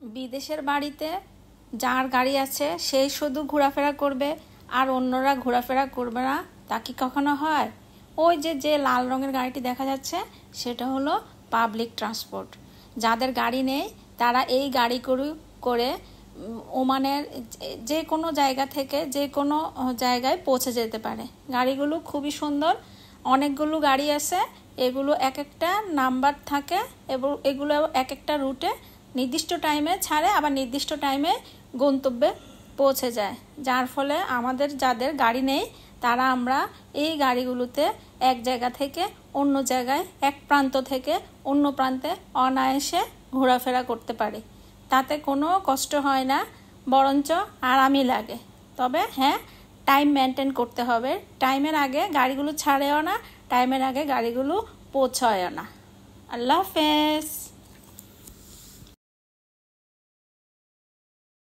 বিদেশের বাড়িতে যার গাড়ি আছে সেই শুধু ঘোরাফেরা করবে আর অন্যরা ঘোরাফেরা করবে না, তা কি কখনো হয়? ওই যে যে লাল রঙের গাড়িটি দেখা যাচ্ছে সেটা হলো পাবলিক ট্রান্সপোর্ট। যাদের গাড়ি নেই তারা এই গাড়ি করে ওমানের যে কোনো জায়গা থেকে যে কোনো জায়গায় পৌঁছে যেতে পারে। গাড়িগুলো খুবই সুন্দর, অনেকগুলো গাড়ি আছে, এগুলো এক একটা নাম্বার থাকে এবং এগুলো এক একটা রুটে নির্দিষ্ট টাইমে ছাড়ে, আবার নির্দিষ্ট টাইমে গন্তব্যে পৌঁছে যায়। যার ফলে আমাদের যাদের গাড়ি নেই তারা আমরা এই গাড়িগুলোতে এক জায়গা থেকে অন্য জায়গায়, এক প্রান্ত থেকে অন্য প্রান্তে অনায়াসে ঘোরাফেরা করতে পারি। তাতে কোনো কষ্ট হয় না, বরঞ্চ আরামই লাগে। তবে হ্যাঁ, টাইম মেনটেন করতে হবে। টাইমের আগে গাড়িগুলো ছাড়েও না, টাইমের আগে গাড়িগুলো পৌঁছায়ও না। আল্লাহ হাফেজ।